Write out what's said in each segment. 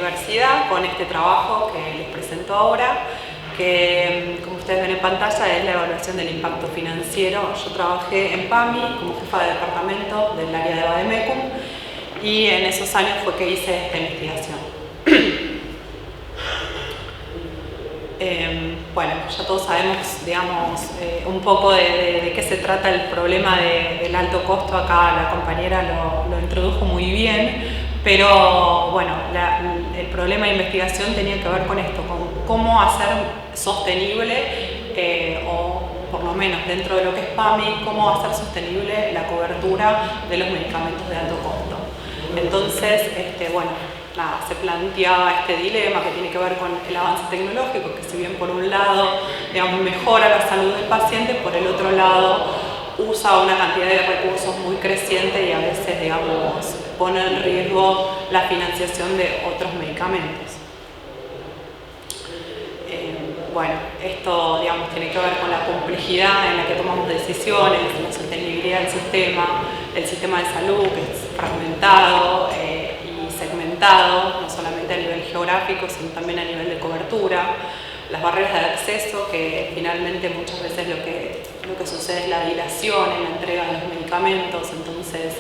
universidad con este trabajo que les presento ahora, que como ustedes ven en pantalla es la evaluación del impacto financiero. Yo trabajé en PAMI como jefa de departamento del área de Bademecum y en esos años fue que hice esta investigación. Bueno, ya todos sabemos, digamos, un poco de qué se trata el problema del alto costo. Acá la compañera lo introdujo muy bien, pero bueno, el problema de investigación tenía que ver con esto, con cómo hacer sostenible, o por lo menos dentro de lo que es PAMI, cómo hacer sostenible la cobertura de los medicamentos de alto costo. Entonces, bueno, se planteaba este dilema que tiene que ver con el avance tecnológico, que si bien por un lado, digamos, mejora la salud del paciente, por el otro lado usa una cantidad de recursos muy creciente y a veces, digamos, pone en riesgo la financiación de otros medicamentos. Bueno, esto, digamos, tiene que ver con la complejidad en la que tomamos decisiones, la sostenibilidad del sistema, el sistema de salud que es fragmentado y segmentado, no solamente a nivel geográfico, sino también a nivel de cobertura, las barreras de acceso, que finalmente muchas veces lo que sucede es la dilación en la entrega de los medicamentos, entonces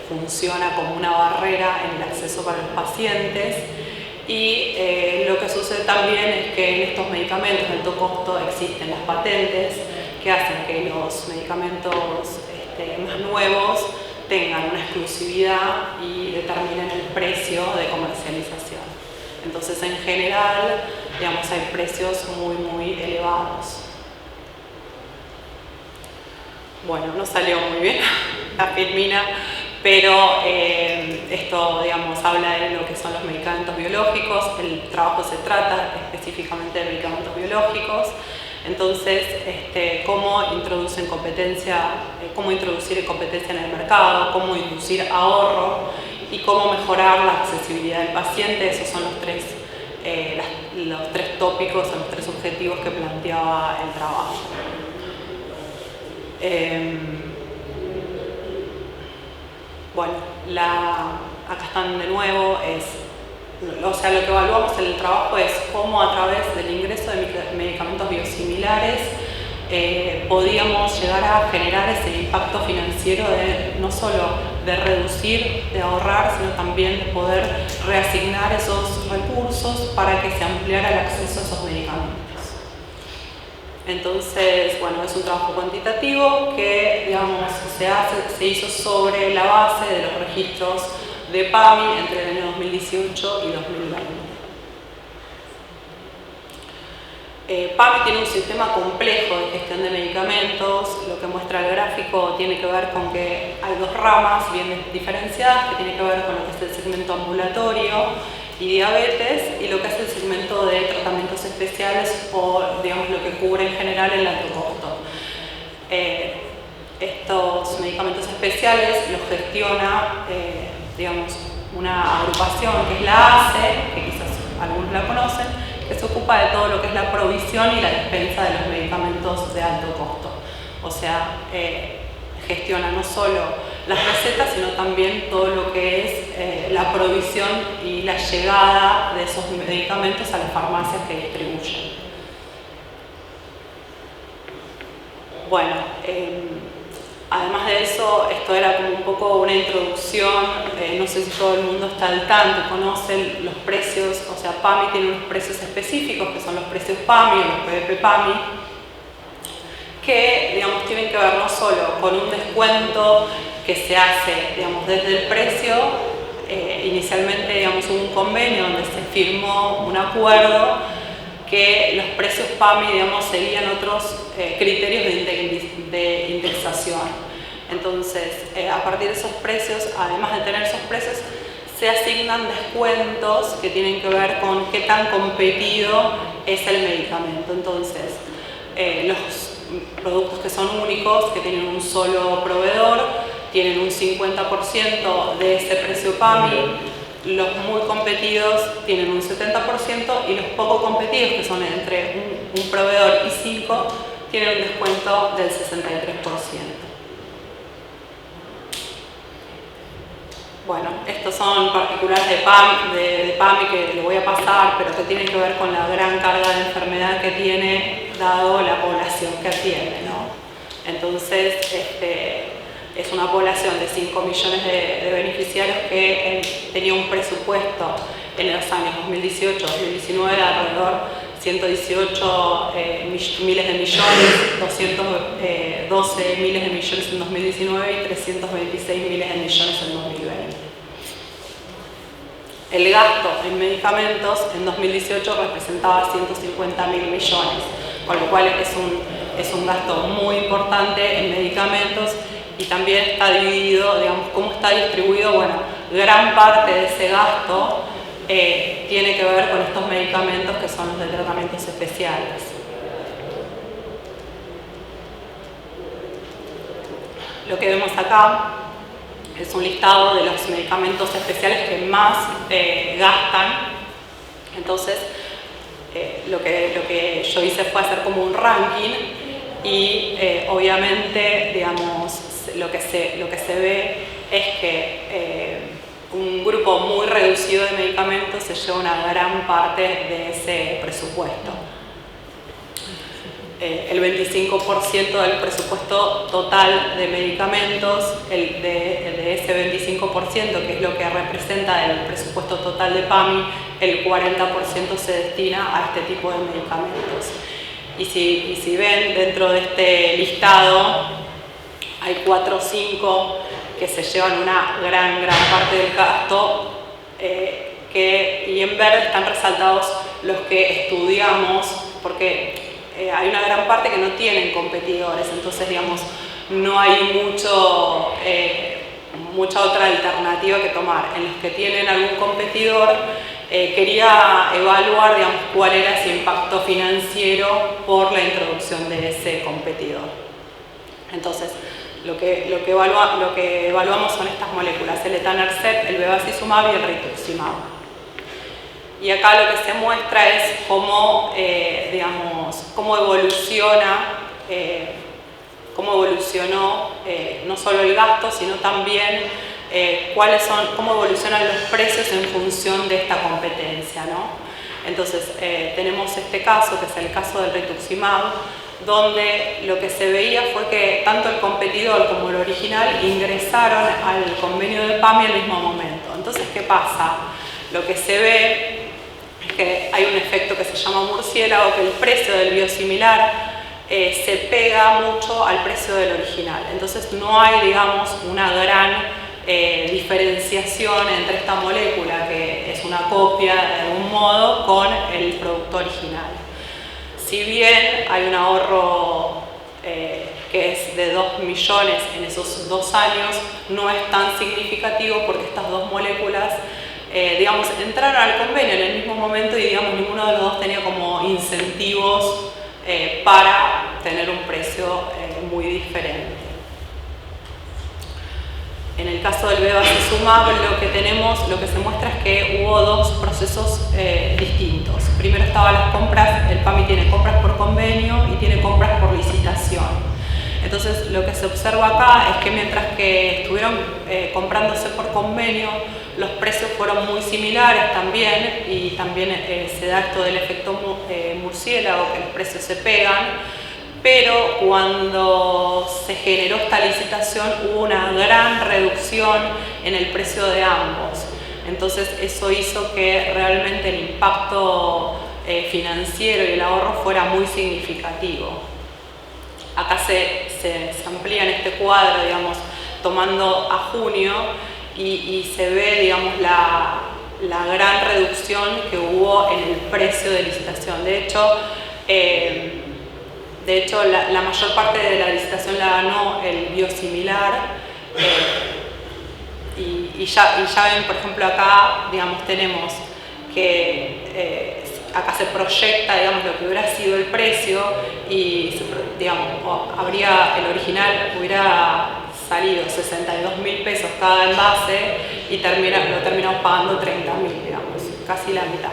funciona como una barrera en el acceso para los pacientes. Y lo que sucede también es que en estos medicamentos de alto costo existen las patentes que hacen que los medicamentos más nuevos tengan una exclusividad y determinen el precio de comercialización. Entonces, en general, digamos, hay precios muy elevados. Bueno, no salió muy bien la filmina, pero esto, digamos, habla de lo que son los medicamentos biológicos. El trabajo se trata específicamente de medicamentos biológicos. Entonces, cómo introducir competencia en el mercado, cómo inducir ahorro y cómo mejorar la accesibilidad del paciente. Esos son los tres tópicos o los tres objetivos que planteaba el trabajo. Bueno, acá están de nuevo, lo que evaluamos en el trabajo es cómo a través del ingreso de medicamentos biosimilares podíamos llegar a generar ese impacto financiero no solo de reducir, de ahorrar, sino también de poder reasignar esos recursos para que se ampliara el acceso a esos medicamentos. Entonces, bueno, es un trabajo cuantitativo que, digamos, se hizo sobre la base de los registros de PAMI entre el año 2018 y 2020. PAMI tiene un sistema complejo de gestión de medicamentos. Lo que muestra el gráfico tiene que ver con que hay dos ramas bien diferenciadas, que tiene que ver con lo que es el segmento ambulatorio y diabetes, y lo que es el segmento de tratamientos especiales o, digamos, lo que cubre en general el alto costo. Estos medicamentos especiales los gestiona, digamos, una agrupación que es la ACE, que quizás algunos la conocen, que se ocupa de todo lo que es la provisión y la dispensa de los medicamentos de alto costo. O sea, gestiona no solo las recetas, sino también todo lo que es la provisión y la llegada de esos medicamentos a las farmacias que distribuyen. Bueno, además de eso, esto era como un poco una introducción, no sé si todo el mundo está al tanto, conoce los precios, o sea, PAMI tiene unos precios específicos, que son los precios PAMI o los PVP PAMI, que, digamos, tienen que ver no solo con un descuento que se hace, digamos, desde el precio. Inicialmente, digamos, hubo un convenio donde se firmó un acuerdo que los precios PAMI, digamos, seguían otros criterios de indexación. Entonces, a partir de esos precios, además de tener esos precios, se asignan descuentos que tienen que ver con qué tan competido es el medicamento. Entonces, los productos que son únicos, que tienen un solo proveedor, tienen un 50% de ese precio PAMI. Los muy competidos tienen un 70% y los poco competidos, que son entre un proveedor y 5, tienen un descuento del 63%. Bueno, estos son particulares de PAMI que lo voy a pasar, pero que tienen que ver con la gran carga de enfermedad que tiene, dado la población que atiende, ¿no? Entonces, es una población de 5 millones de beneficiarios que tenía un presupuesto en los años 2018-2019 de alrededor 118 miles de millones, 212 miles de millones en 2019 y 326 miles de millones en 2020. El gasto en medicamentos en 2018 representaba 150 mil millones, con lo cual es un gasto muy importante en medicamentos, y también está dividido, digamos, cómo está distribuido. Bueno, gran parte de ese gasto tiene que ver con estos medicamentos que son los de tratamientos especiales. Lo que vemos acá es un listado de los medicamentos especiales que más gastan. Entonces, lo que yo hice fue hacer como un ranking y obviamente, digamos, lo que se ve es que un grupo muy reducido de medicamentos se lleva una gran parte de ese presupuesto. El 25% del presupuesto total de medicamentos, de ese 25%, que es lo que representa el presupuesto total de PAMI, el 40% se destina a este tipo de medicamentos. Y si ven, dentro de este listado hay 4 o 5 que se llevan una gran parte del gasto, y en verde están resaltados los que estudiamos, porque hay una gran parte que no tienen competidores, entonces, digamos, no hay mucha otra alternativa que tomar. En los que tienen algún competidor, quería evaluar, digamos, cuál era ese impacto financiero por la introducción de ese competidor. Entonces, lo que evaluamos son estas moléculas, el etanercept, el bevacizumab y el rituximab. Y acá lo que se muestra es cómo, digamos, cómo evolucionó no solo el gasto, sino también cómo evolucionan los precios en función de esta competencia, ¿no? Entonces, tenemos este caso, que es el caso del rituximab, donde lo que se veía fue que tanto el competidor como el original ingresaron al convenio de PAMI al mismo momento. Entonces, ¿qué pasa? Lo que se ve es que hay un efecto que se llama murciélago, que el precio del biosimilar se pega mucho al precio del original. Entonces, no hay, digamos, una gran diferenciación entre esta molécula, que es una copia de algún modo, con el producto original. Si bien hay un ahorro que es de 2 millones en esos 2 años, no es tan significativo, porque estas dos moléculas, digamos, entraron al convenio en el mismo momento y, digamos, ninguno de los dos tenía como incentivos para tener un precio muy diferente. En el caso del bevacizumab, lo que se muestra es que hubo 2 procesos distintos. Primero estaban las compras, el PAMI tiene compras por convenio y tiene compras por licitación. Entonces, lo que se observa acá es que mientras que estuvieron comprándose por convenio, los precios fueron muy similares también, y también se da esto del efecto murciélago, que los precios se pegan. Pero cuando se generó esta licitación hubo una gran reducción en el precio de ambos. Entonces, eso hizo que realmente el impacto financiero y el ahorro fuera muy significativo. Acá se amplía en este cuadro, digamos, tomando a junio, y se ve, digamos, la gran reducción que hubo en el precio de licitación. De hecho, la mayor parte de la licitación la ganó el biosimilar, y ya ven, por ejemplo, acá, digamos, tenemos que acá se proyecta, digamos, lo que hubiera sido el precio, y, digamos, el original hubiera salido 62.000 pesos cada envase, y lo terminamos pagando 30.000, digamos, casi la mitad.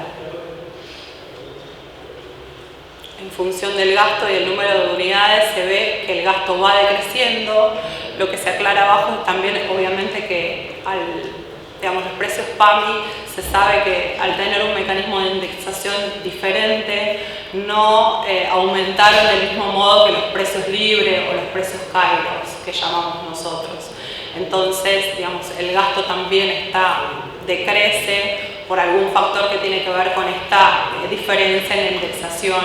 En función del gasto y el número de unidades, se ve que el gasto va decreciendo. Lo que se aclara abajo es también, obviamente, que digamos, los precios PAMI se sabe que al tener un mecanismo de indexación diferente no aumentaron del mismo modo que los precios libres o los precios kairos que llamamos nosotros. Entonces, digamos, el gasto también decrece por algún factor que tiene que ver con esta diferencia en la indexación.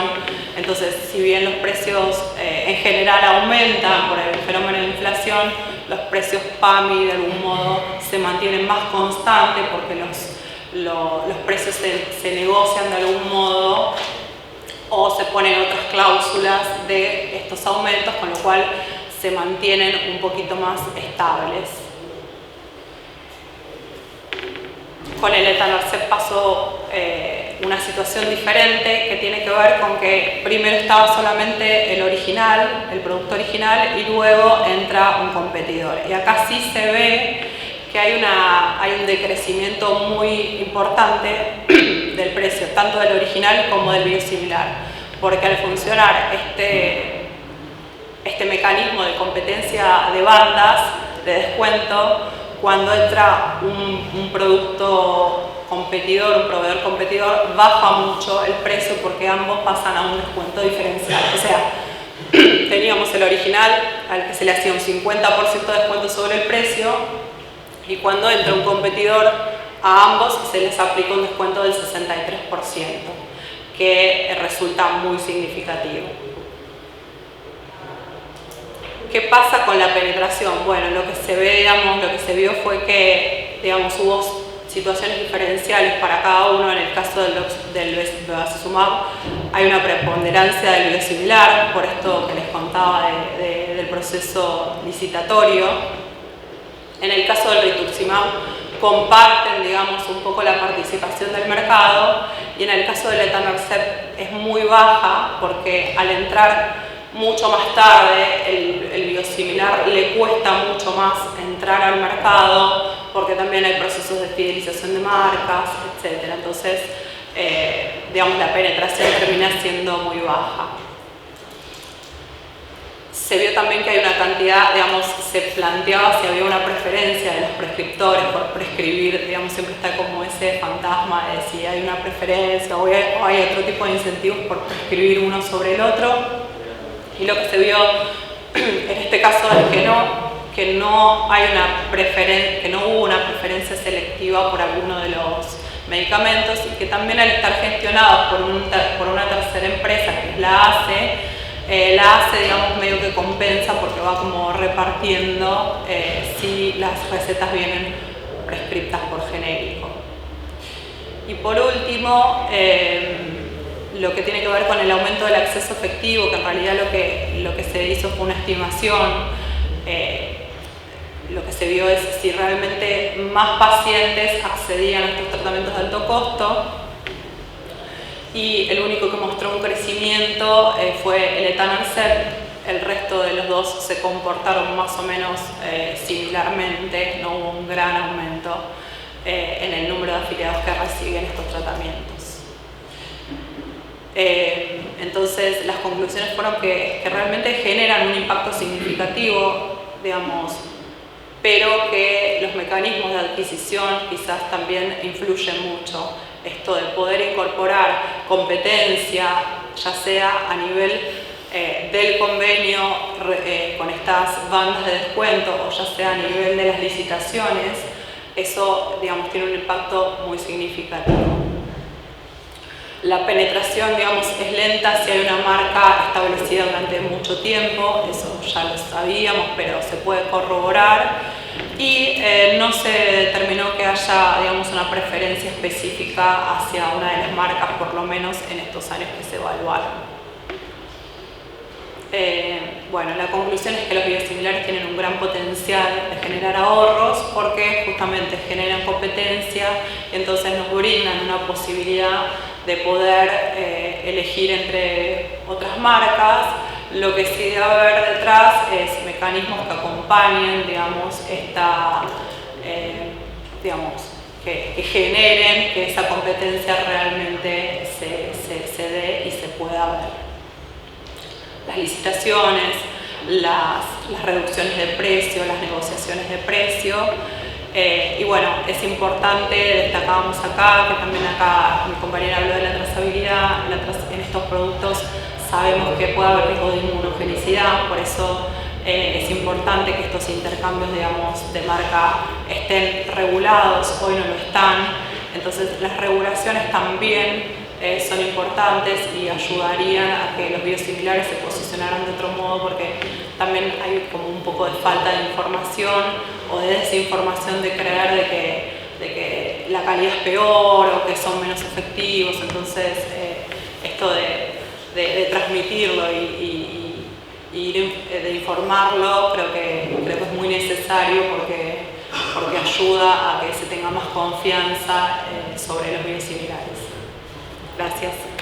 Entonces, si bien los precios en general aumentan por el fenómeno de inflación, los precios PAMI de algún modo se mantienen más constantes porque los precios se negocian de algún modo o se ponen otras cláusulas de estos aumentos, con lo cual se mantienen un poquito más estables. Con el Etanarcep pasó una situación diferente que tiene que ver con que primero estaba solamente el producto original, y luego entra un competidor. Y acá sí se ve que hay un decrecimiento muy importante del precio, tanto del original como del biosimilar, porque al funcionar este mecanismo de competencia de bandas, de descuento, cuando entra un producto competidor, un proveedor competidor, baja mucho el precio porque ambos pasan a un descuento diferencial. O sea, teníamos el original al que se le hacía un 50% de descuento sobre el precio, y cuando entra un competidor a ambos se les aplica un descuento del 63%, que resulta muy significativo. ¿Qué pasa con la penetración? Bueno, lo que se ve, lo que se vio fue que, hubo situaciones diferenciales para cada uno. En el caso del bevacizumab hay una preponderancia del biosimilar, por esto que les contaba del proceso licitatorio. En el caso del rituximab comparten, un poco la participación del mercado, y en el caso del Etanarcep es muy baja porque al entrar mucho más tarde el biosimilar le cuesta mucho más entrar al mercado, porque también hay procesos de fidelización de marcas, etc. Entonces, la penetración termina siendo muy baja. Se vio también que hay una cantidad, se planteaba si había una preferencia de los prescriptores por prescribir, siempre está como ese fantasma de si hay una preferencia o hay otro tipo de incentivos por prescribir uno sobre el otro. Y lo que se vio en este caso es que no hubo una preferencia selectiva por alguno de los medicamentos, y que también al estar gestionados por una tercera empresa que es la ACE, medio que compensa porque va como repartiendo si las recetas vienen prescriptas por genérico. Y por último, lo que tiene que ver con el aumento del acceso efectivo, que en realidad lo que se hizo fue una estimación. Lo que se vio es si realmente más pacientes accedían a estos tratamientos de alto costo, y el único que mostró un crecimiento fue el Etanarcep. El resto de los dos se comportaron más o menos similarmente, no hubo un gran aumento en el número de afiliados que reciben estos tratamientos. Entonces, las conclusiones fueron que realmente generan un impacto significativo, pero que los mecanismos de adquisición quizás también influyen mucho. Esto de poder incorporar competencia, ya sea a nivel del convenio con estas bandas de descuento, o ya sea a nivel de las licitaciones, eso tiene un impacto muy significativo. La penetración, es lenta si hay una marca establecida durante mucho tiempo, eso ya lo sabíamos, pero se puede corroborar, y no se determinó que haya, una preferencia específica hacia una de las marcas, por lo menos en estos años que se evaluaron. La conclusión es que los biosimilares tienen un gran potencial de generar ahorros porque justamente generan competencia, y entonces nos brindan una posibilidad de poder elegir entre otras marcas. Lo que sí debe haber detrás es mecanismos que acompañen, que generen que esa competencia realmente se dé y se pueda ver. Las licitaciones, las reducciones de precio, las negociaciones de precio, Y bueno, es importante, destacábamos acá, que también acá mi compañera habló de la trazabilidad, en estos productos sabemos que puede haber riesgo de inmunogenicidad, por eso es importante que estos intercambios, digamos, de marca estén regulados, hoy no lo están, entonces las regulaciones también son importantes y ayudarían a que los biosimilares se posicionaran de otro modo, porque también hay como un poco de falta de información o de desinformación de creer de que la calidad es peor o que son menos efectivos, entonces esto de transmitirlo y de informarlo creo que es muy necesario porque ayuda a que se tenga más confianza sobre los biosimilares. Gracias.